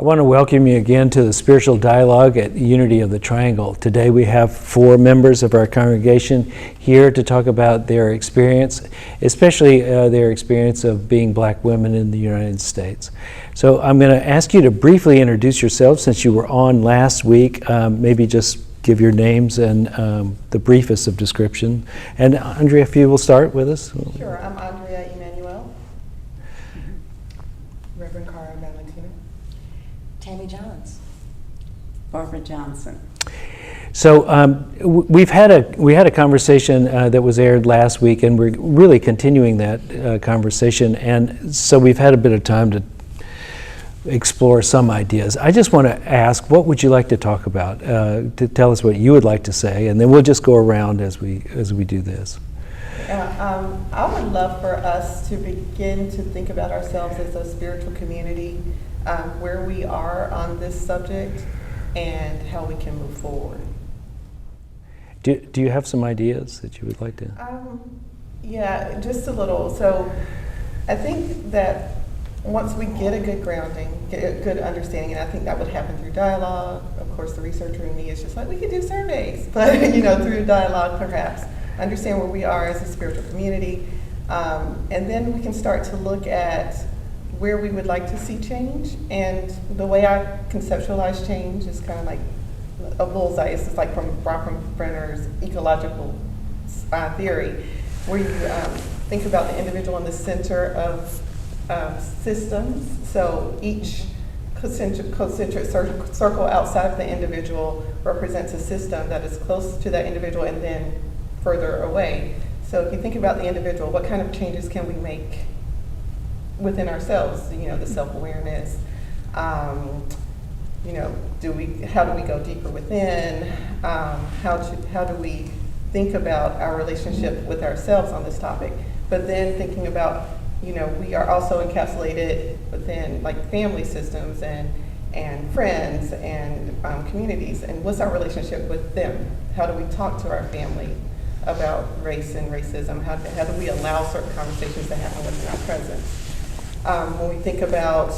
I want to welcome you again to the Spiritual Dialogue at Unity of the Triangle. Today we have 4 members of our congregation here to talk about their experience, especially their experience of being black women in the United States. So I'm going to ask you to briefly introduce yourselves since you were on last week. Maybe just give your names and the briefest of description. And Andrea, if you will start with us. Sure, I'm Andrea Emmanuel. Reverend Cara Valentino. Tammy Johns. Barbara Johnson. So we had a conversation that was aired last week, and we're really continuing that conversation. And so we've had a bit of time to explore some ideas. I just want to ask, what would you like to talk about? To tell us what you would like to say, and then we'll just go around as we do this. I would love for us to begin to think about ourselves as a spiritual community, where we are on this subject, and how we can move forward. Do you have some ideas that you would like to? Yeah, just a little. So I think that once we get a good grounding, get a good understanding, and I think that would happen through dialogue. Of course, the researcher in me is just like, we could do surveys, but through dialogue perhaps, understand where we are as a spiritual community. And then we can start to look at where we would like to see change. And the way I conceptualize change is kind of like a bullseye. It's just like from Brenner's ecological theory, where you think about the individual in the center of systems. So each concentric circle outside of the individual represents a system that is close to that individual and then further away. So if you think about the individual, what kind of changes can we make within ourselves? The self-awareness. How do we go deeper within? How do we think about our relationship with ourselves on this topic? But then thinking about, we are also encapsulated within like family systems and friends and communities. And what's our relationship with them? How do we talk to our family about race and racism? How do we allow certain conversations to happen within our presence? When we think about,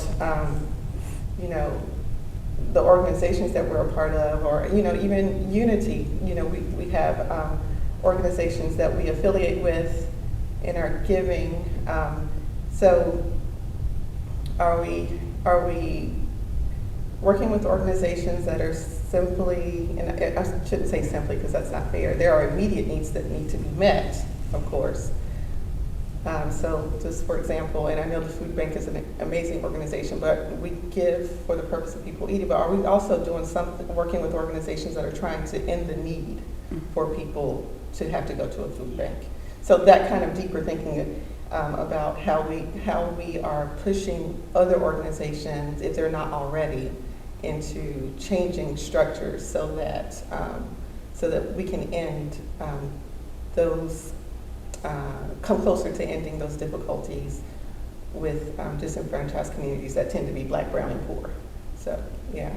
the organizations that we're a part of, or, even Unity, we have organizations that we affiliate with in our giving. So are we working with organizations that are simply, and I shouldn't say simply because that's not fair, there are immediate needs that need to be met, of course. So just for example, and I know the food bank is an amazing organization, but we give for the purpose of people eating, but are we also doing something, working with organizations that are trying to end the need for people to have to go to a food bank? So that kind of deeper thinking about how we are pushing other organizations, if they're not already, into changing structures so that we can end those, come closer to ending those difficulties with disenfranchised communities that tend to be black, brown, and poor. So yeah,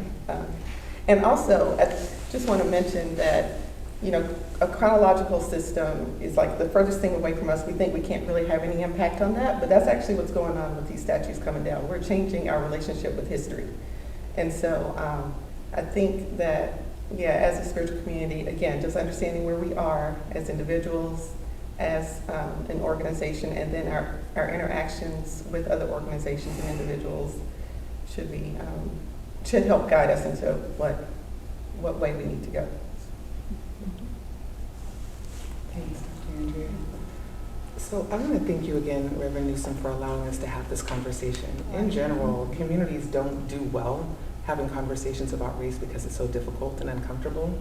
and also I just want to mention that a chronological system is like the furthest thing away from us. We think we can't really have any impact on that, but that's actually what's going on with these statues coming down. We're changing our relationship with history. And so I think that, as a spiritual community, again, just understanding where we are as individuals, as an organization, and then our interactions with other organizations and individuals should help guide us into what way we need to go. Thanks, Andrea. So I want to thank you again, Reverend Newsom, for allowing us to have this conversation. In general, communities don't do well having conversations about race because it's so difficult and uncomfortable,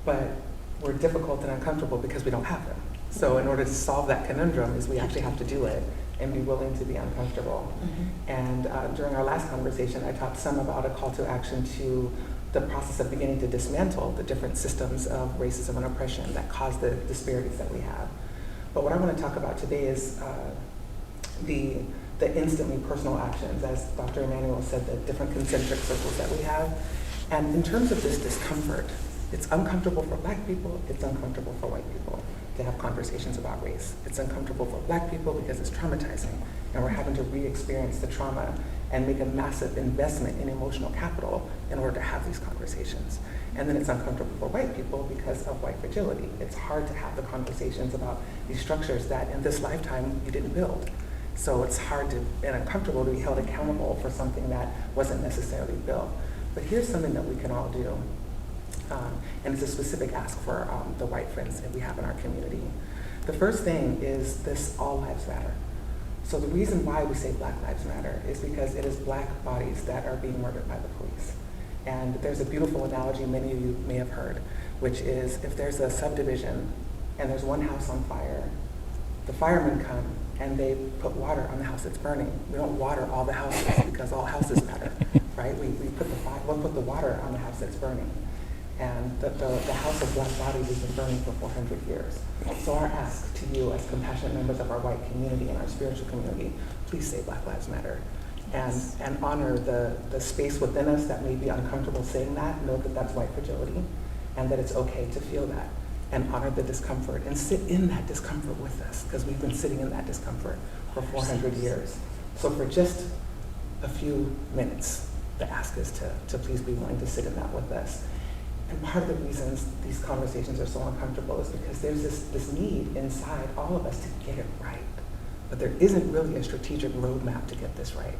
but we're difficult and uncomfortable because we don't have them. So in order to solve that conundrum is we actually have to do it and be willing to be uncomfortable. Mm-hmm. And during our last conversation, I talked some about a call to action to the process of beginning to dismantle the different systems of racism and oppression that cause the disparities that we have. But what I want to talk about today is the instantly personal actions, as Dr. Emmanuel said, the different concentric circles that we have. And in terms of this discomfort, it's uncomfortable for black people, it's uncomfortable for white people to have conversations about race. It's uncomfortable for black people because it's traumatizing, and we're having to re-experience the trauma and make a massive investment in emotional capital in order to have these conversations. And then it's uncomfortable for white people because of white fragility. It's hard to have the conversations about these structures that in this lifetime you didn't build. So it's hard to, and uncomfortable to be held accountable for something that wasn't necessarily built. But here's something that we can all do. And it's a specific ask for the white friends that we have in our community. The first thing is this: all lives matter. So the reason why we say Black Lives Matter is because it is Black bodies that are being murdered by the police. And there's a beautiful analogy many of you may have heard, which is if there's a subdivision and there's one house on fire, the firemen come and they put water on the house that's burning. We don't water all the houses because all houses matter, right? We'll put the water on the house that's burning. And the house of Black bodies has been burning for 400 years. So our ask to you as compassionate members of our white community and our spiritual community, please say Black Lives Matter. And honor the space within us that may be uncomfortable saying that. Know that that's white fragility and that it's okay to feel that. And honor the discomfort and sit in that discomfort with us, because we've been sitting in that discomfort for 400 years. So for just a few minutes, the ask is to please be willing to sit in that with us. And part of the reasons these conversations are so uncomfortable is because there's this need inside all of us to get it right. But there isn't really a strategic roadmap to get this right.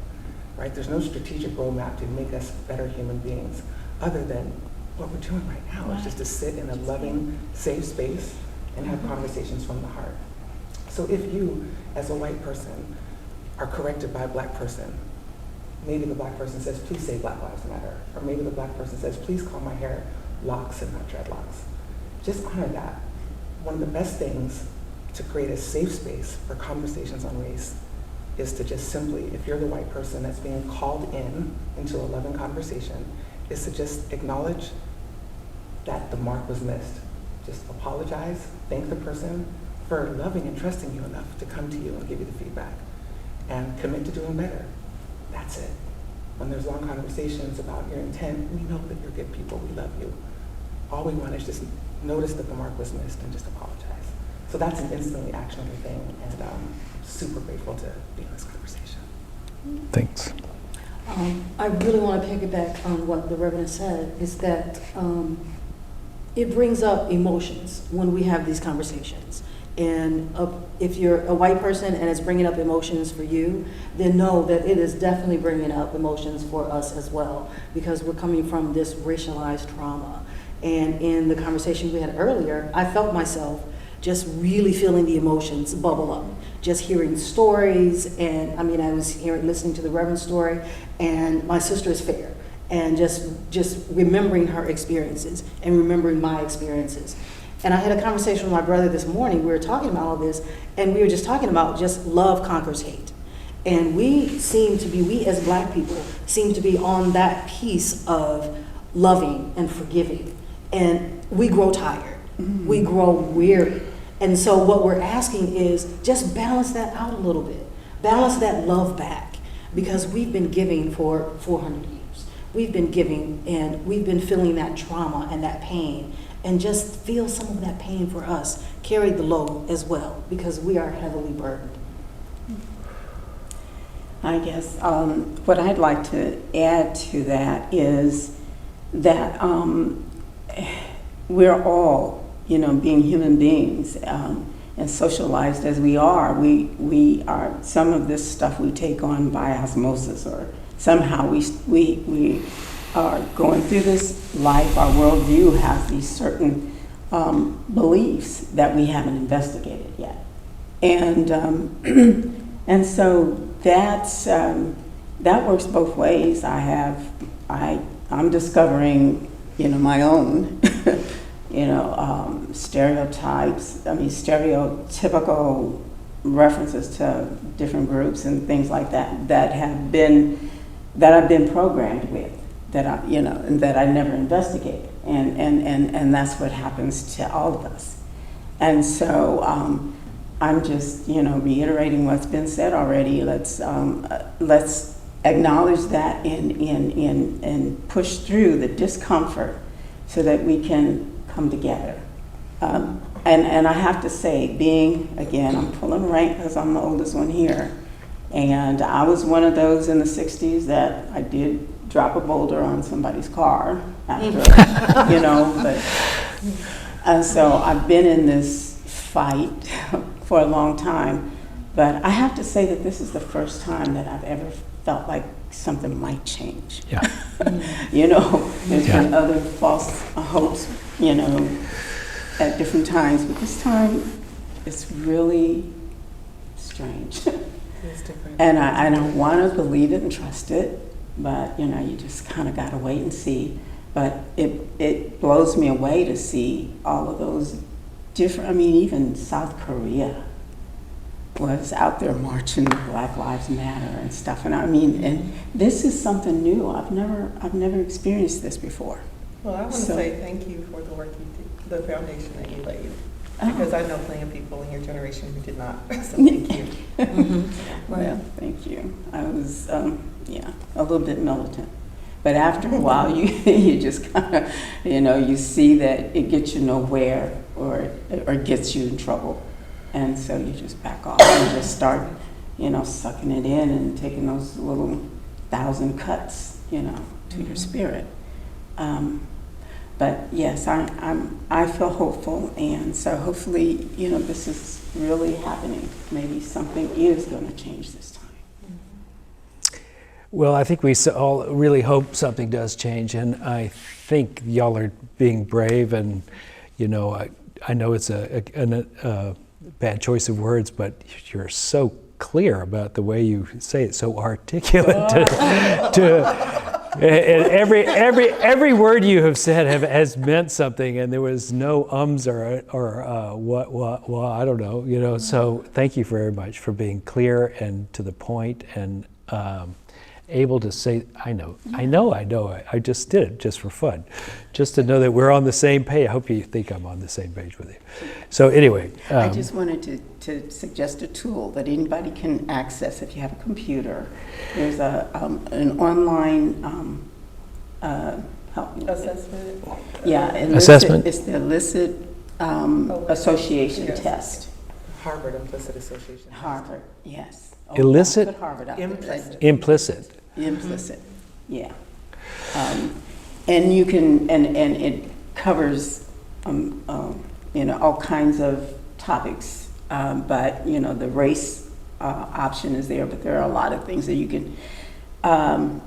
Right? There's no strategic roadmap to make us better human beings other than what we're doing right now, is just to sit in a loving, safe space and have conversations from the heart. So if you, as a white person, are corrected by a Black person, maybe the Black person says, please say Black Lives Matter. Or maybe the Black person says, please call my hair locks and not dreadlocks. Just honor that. One of the best things to create a safe space for conversations on race is to just simply, if you're the white person that's being called into a loving conversation, is to just acknowledge that the mark was missed. Just apologize, thank the person for loving and trusting you enough to come to you and give you the feedback, and commit to doing better. That's it. When there's long conversations about your intent, we know that you're good people, we love you. All we want is just notice that the mark was missed and just apologize. So that's an instantly actionable thing, and I'm super grateful to be in this conversation. Thanks. I really want to piggyback on what the Reverend said, is that it brings up emotions when we have these conversations. And if you're a white person and it's bringing up emotions for you, then know that it is definitely bringing up emotions for us as well, because we're coming from this racialized trauma. And in the conversation we had earlier, I felt myself just really feeling the emotions bubble up, just hearing stories. And I mean, I was listening to the Reverend's story, and my sister is fair, and just remembering her experiences and remembering my experiences. And I had a conversation with my brother this morning. We were talking about all this, and we were just talking about just love conquers hate. And we as Black people, seem to be on that piece of loving and forgiving. And we grow tired. Mm-hmm. We grow weary. And so what we're asking is just balance that out a little bit. Balance that love back, because we've been giving for 400 years. We've been giving, and we've been feeling that trauma and that pain. And just feel some of that pain for us. Carry the load as well, because we are heavily burdened. I guess what I'd like to add to that is that we're all, being human beings and socialized as we are, we are, some of this stuff we take on by osmosis, or somehow we are going through this life. Our worldview has these certain beliefs that we haven't investigated yet, and and so that works both ways. I'm discovering my own stereotypes. Stereotypical references to different groups and things like that I've been programmed with, that I never investigated, and that's what happens to all of us. And so I'm just reiterating what's been said already. Let's acknowledge that and push through the discomfort so that we can come together. And I have to say, I'm pulling rank because I'm the oldest one here, And I was one of those in the 60s that I did drop a boulder on somebody's car after, you know, but, and so I've been in this fight for a long time. But I have to say that this is the first time that I've ever felt like something might change. Yeah. You know, there's been other false hopes, you know, at different times, but this time it's really strange. It's different. And I don't want to believe it and trust it, but you know, you just kind of got to wait and see. But it blows me away to see all of those different, I mean, even South Korea was out there marching Black Lives Matter and stuff. And I mean, and this is something new. I've never experienced this before. Well, I want to So- say thank you for the work you did, the foundation that you laid. Because I know plenty of people in your generation who did not. So thank you. Well, thank you. I was, yeah, a little bit militant. But after a while, you just kind of, you know, you see that it gets you nowhere or gets you in trouble. And so you just back off and just start, you know, sucking it in and taking those little 1,000 cuts, you know, to your spirit. But yes, I feel hopeful, and so hopefully, you know, this is really happening. Maybe something is going to change this time. Well, I think we all really hope something does change, and I think y'all are being brave. And you know, I know it's a bad choice of words, but you're so clear about the way you say it, so articulate. And every word you have said has meant something, and there was no ums or what I don't know, you know. So thank you very much for being clear and to the point, and able to say, I know. I just did it just for fun, just to know that we're on the same page. I hope you think I'm on the same page with you. So anyway, I just wanted to suggest a tool that anybody can access if you have a computer. There's an online help. Assessment? Yeah, Assessment. It's the Illicit Association Yes. test. Harvard Implicit Association. Harvard, yes. Illicit? Put Harvard out there. Implicit. implicit. Implicit, yeah. And you can, and it covers, you know, all kinds of topics. But, you know, the race option is there, but there are a lot of things that you can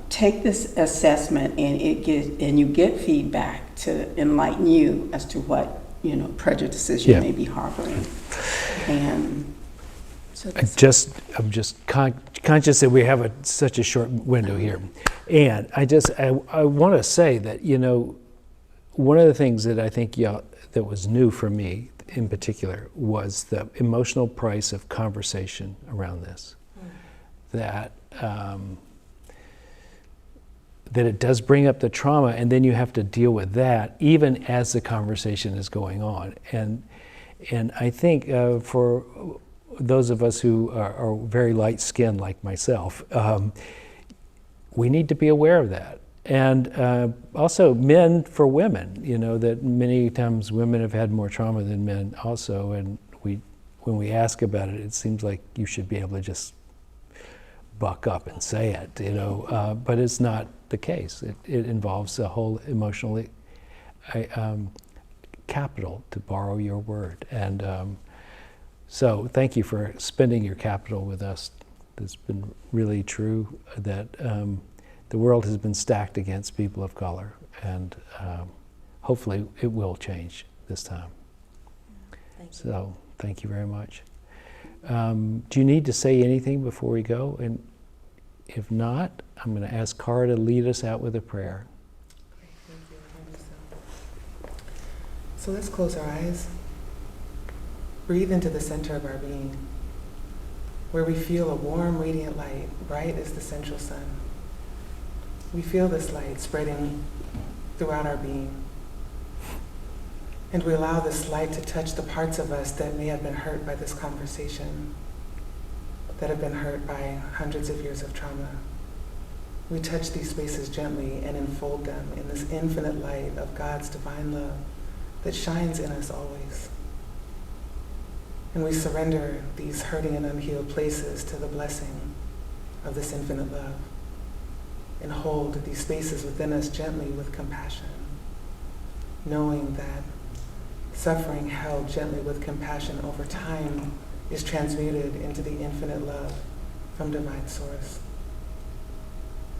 take this assessment, and you get feedback to enlighten you as to what, you know, prejudices you may be harboring. And so I'm just conscious that we have such a short window here, and I want to say that, you know, one of the things that I think that was new for me in particular was the emotional price of conversation around this. That it does bring up the trauma, and then you have to deal with that even as the conversation is going on, and I think for those of us who are very light-skinned like myself, we need to be aware of that. And also men for women, you know, that many times women have had more trauma than men also, and when we ask about it, it seems like you should be able to just buck up and say it, you know, but it's not the case. It involves a whole emotional capital, to borrow your word. And so thank you for spending your capital with us. It's been really true that the world has been stacked against people of color, and hopefully it will change this time. So thank you very much. Do you need to say anything before we go? And if not, I'm going to ask Cara to lead us out with a prayer. Thank you. So let's close our eyes. Breathe into the center of our being, where we feel a warm, radiant light, bright as the central sun. We feel this light spreading throughout our being. And we allow this light to touch the parts of us that may have been hurt by this conversation, that have been hurt by hundreds of years of trauma. We touch these spaces gently and enfold them in this infinite light of God's divine love that shines in us always. And we surrender these hurting and unhealed places to the blessing of this infinite love and hold these spaces within us gently with compassion, knowing that suffering held gently with compassion over time is transmuted into the infinite love from divine source.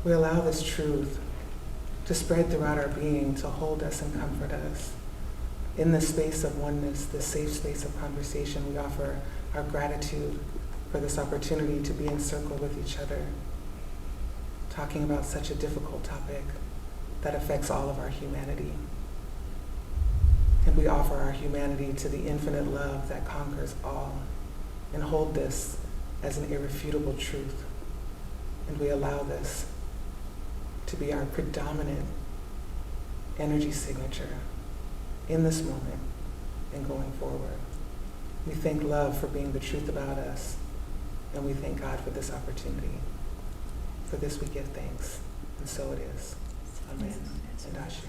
We allow this truth to spread throughout our being, to hold us and comfort us. In this space of oneness, this safe space of conversation, we offer our gratitude for this opportunity to be in circle with each other, talking about such a difficult topic that affects all of our humanity. And we offer our humanity to the infinite love that conquers all, and hold this as an irrefutable truth. And we allow this to be our predominant energy signature in this moment and going forward. We thank love for being the truth about us, and we thank God for this opportunity. For this we give thanks, and so it is. Amen. And Ashe.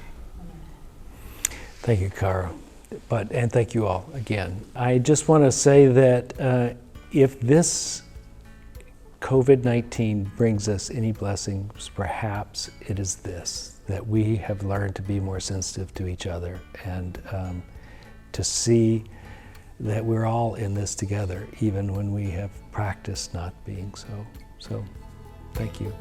Thank you, Cara. And thank you all again. I just want to say that if this COVID-19 brings us any blessings, perhaps it is this, that we have learned to be more sensitive to each other and to see that we're all in this together, even when we have practiced not being so. So, thank you.